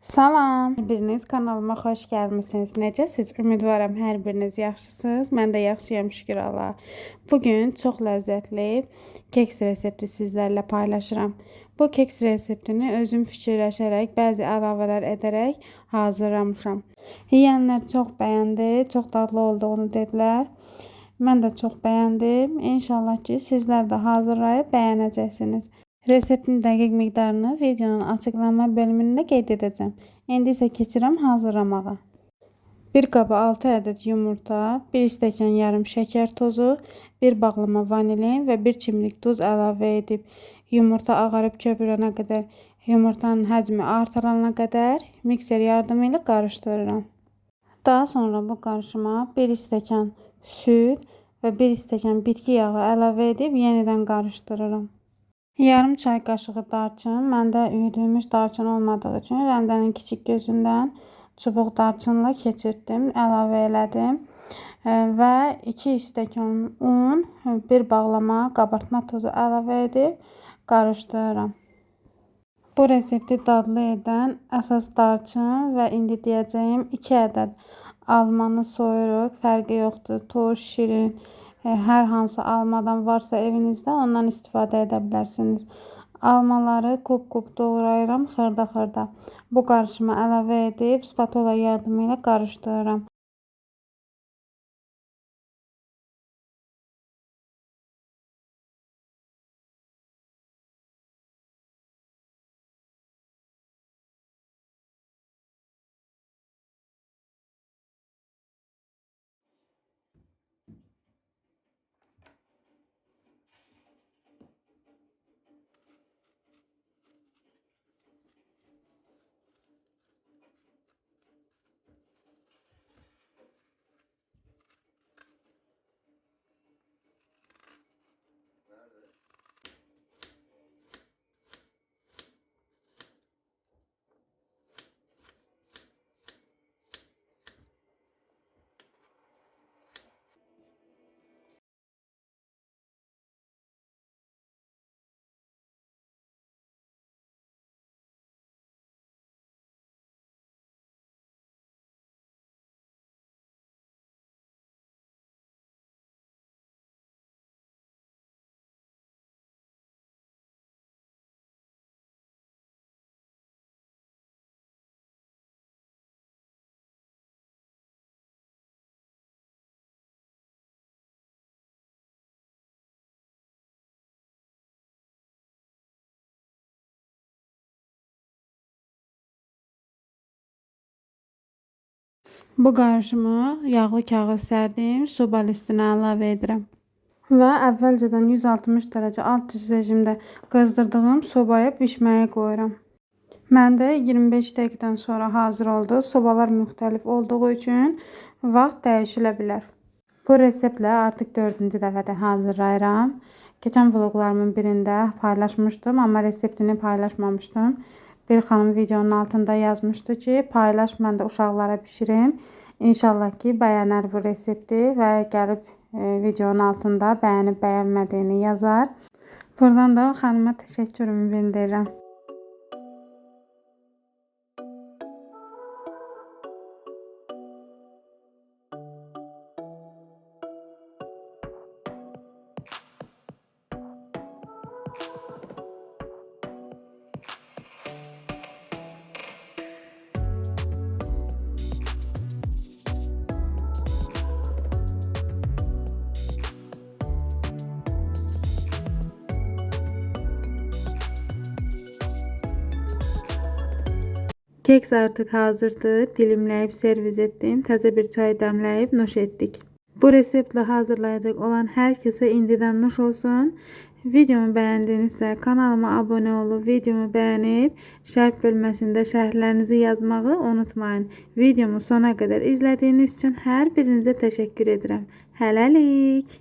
Salam, hər biriniz kanalıma xoş gəlmisiniz. Necəsiz? Ümidvaram hər biriniz yaxşısınız. Mən də yaxşıyam, şükür Allaha. Bugün çox ləzzətli keks resepti sizlərlə paylaşıram. Bu keks reseptini özüm fikirləşərək, bəzi əlavələr edərək hazırlamışam. Yeyənlər çox bəyəndi, çox dadlı olduğunu dedilər. Mən də çox bəyəndim. İnşallah ki, sizlər də hazırlayıb bəyənəcəksiniz. Reseptin dəqiq miqdarını videonun açıqlama bölümündə qeyd edəcəm. İndi isə keçirəm hazırlamağa. Bir qaba 6 ədəd yumurta, 1 stəkan yarım şəkər tozu, 1 bağlama vanilin və 1 çimdik duz əlavə edib yumurta ağarıb köpürənə qədər, yumurtanın həcmi artırana qədər mikser yardımı ilə qarışdırıram. Daha sonra bu qarışıma 1 stəkan süd və 1 stəkan bitki yağı əlavə edib yenidən qarışdırıram. Yarım çay qaşığı darçın, məndə üyüdülmüş darçın olmadığı üçün rəndənin kiçik gözündən çubuq darçınla keçirtdim, əlavə elədim və 2 stəkan un, 1 bağlama qabartma tozu əlavə edib qarışdırıram. Bu resepti dadlı edən əsas darçın və indi deyəcəyim 2 ədəd almanı soyuruq, fərqi yoxdur, turş, şirin, hər hansı almadan varsa evinizdə ondan istifadə edə bilərsiniz. Almaları kub-kub doğrayıram xırda-xırda. Bu qarışıma əlavə edib spatula yardımı ilə qarışdırıram. Bu qarışımı yağlı kağız sərdim, soba listinə əlavə edirəm. Və əvvəlcədən 160 dərəcə alt üst rejimdə qızdırdığım sobaya bişməyə qoyuram. Məndə 25 dəqiqədən sonra hazır oldu. Sobalar müxtəlif olduğu üçün vaxt dəyişilə bilər. Bu reseptlə artıq 4-cü dəfədə hazırlayıram. Keçən vloqlarımın birində paylaşmışdım, amma reseptini paylaşmamışdım. Bir xanım videonun altında yazmışdı ki, paylaş, mən də uşaqlara bişirim. İnşallah ki, bəyənər bu resepti və gəlib videonun altında bəyənib bəyənmədiyini yazar. Buradan da xanıma təşəkkürümü bildirirəm. Keks artıq hazırdır. Dilimləyib servis etdim. Təzə bir çay dəmləyib nuş etdik. Bu reseptlə hazırlayacaq olan hər kəsə indidən nuş olsun. Videomu bəyəndinizsə kanalıma abunə olub, videomu bəyənib, şərh bölməsində şərhlərinizi yazmağı unutmayın. Videomu sona qədər izlədiyiniz üçün hər birinizə təşəkkür edirəm. Hələlik.